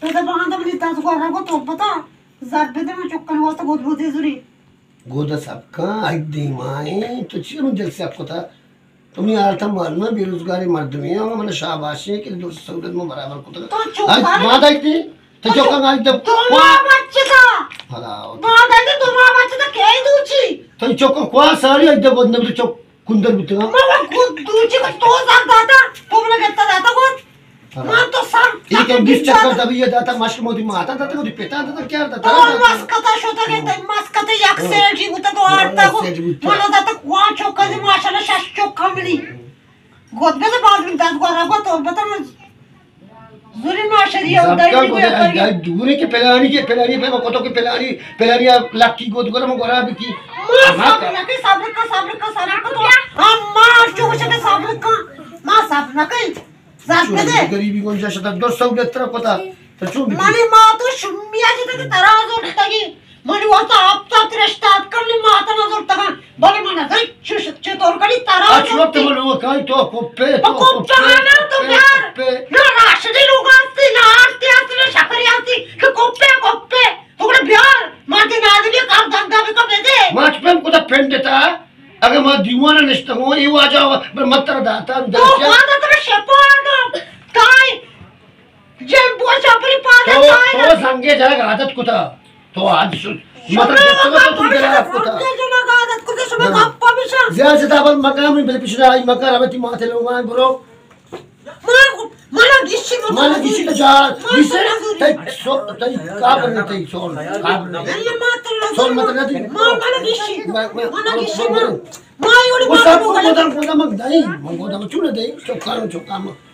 Pede bana bir tane sonra ko topata. Zarpede mi çok kan olsa god bodi zuri. गोदा सबका ID माए तो चलो जल से आपको था तुम यार था मारना बेरोजगारी मर्द में है मैंने शाबाशी है कि दोस्त सौदत में बराबर को था आज मादा इतनी तो जो का आज जब तुम्हारा बच्चे का हलाओ मादा ने तुम्हारा बच्चे का क्या दूची तो जो का क्या सारी आज जब बंदे तो कुंदर बुतगा मैं खुद दूची को तो जाग दाता तुमने कहता दाता को मां तो सब एक बीस चक्कर तभी ये दाता मास्टर मोदी माता दाता मोदी पिता दाता क्या दाता तो मास्कता शोता के मास्कता एक्सेल जी उता तो आटा को मला दाता वा चोका जी माशाल्लाह शश चोका मिली गोदबे से बाद में दात गोरा को तो बता मैं जुरी माशरी उधर ही सबका दूरे के पेलानी पे मकोतो के पेलानी लाकी गोद गोरा में गोरा भी की साबर का तो अम्मा चोका के साबर का मां साबर का जाते गरीबी कोण जास्त 200 तर होता तर चुंबी माने मां तो शुम्मिया जी तक तराज उठतागी माने वाता आपता त्रेष्टात करली माता न जोरता बले माना जाय चे तोरकडी तराज अच्छा तो काय तो कोप्पे ना तो प्यार ना राशडी लोग असती ना आरती असती शकरी असती के कोप्पे थोड़ा प्यार माते नादनी काम धंधा में कब दे माच पे को पेंट देता अगर मैं दीवाना नष्ट हो ये आ जाओ मत दाता तो माता तो शेपानो काय जेम बोचा अपनी पादा काय तो संगे जाएगा आदत कुता तो आज मत तो तुम जरा कुता जो ना आदत कुता सुबह गप्पा बिशा ज्यादा से ताबल मकाम में पिछड़ा आई मकर अबती माथे लोग आए ब्रो मला गिशी तो जा गिसे तई का करने तई सोल का सोल मत नहीं मला गिशी माय वो सब गोदा मग दई मग गोदा में चुने दई चोका में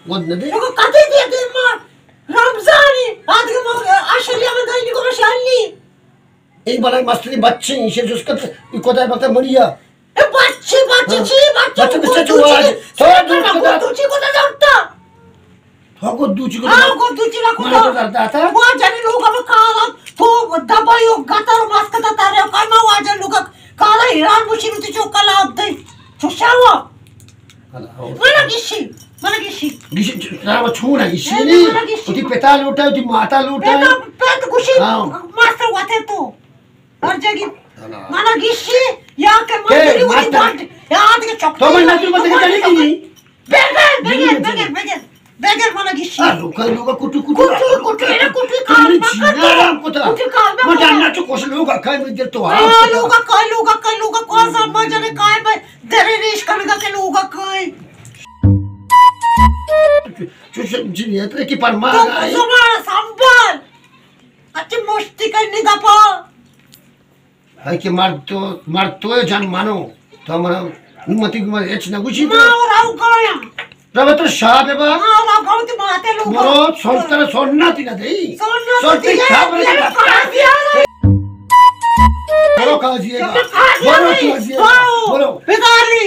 गोद न दे को कते दे मां रमजानी आज के मग आशरिया में गई को शाली एक बार मस्ती बच्चे इसे जिसका को दाई वक्त मरिया ए बच्चे बच्चे चुआ थोड़ा दूर को दूची को जाता को दूची को हां को दूची ला को करता था वो जाने लोग अब काला तो दबायो गतर मास्कता तारे काय मा वाजन लोग काला हिरान मुशीर ती चोकाला अब्दई चोशावा मला गिशी राव छोना गिशी नी ती पेता लूटा ती माता लूटा पेट गुशी मास्टर वाते तो हर जगह मला गिशी या के मंदिरी वाली बात याद के चोक तो मैं नजर मत के चली की बेगर मला गिशी लोग कुटु काल राम कोता मैं जानना तो कुछ लोग काय में दे तो लोग कौन सा मजने काय में तेरे रिश करने के लोग काय जी तो की पर मार आई तुम्हारा संभाल अच्छी मस्ती करने का पा है कि मार तो जान मानो तो हमारा मति कुमार एच ना गुची मार आउ काया रब तो शाह बेबा मार आउ काउ ती माते लोग मोरो सोलतर सोन्ना ती ना देई सोलती खबर बोलो बोलो बेदारी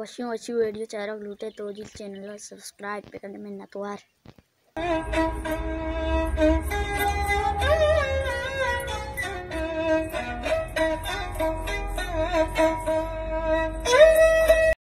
अच्छी वीडियो चारा लूटे तो जी चैनल सब्सक्राइब करने में ना तो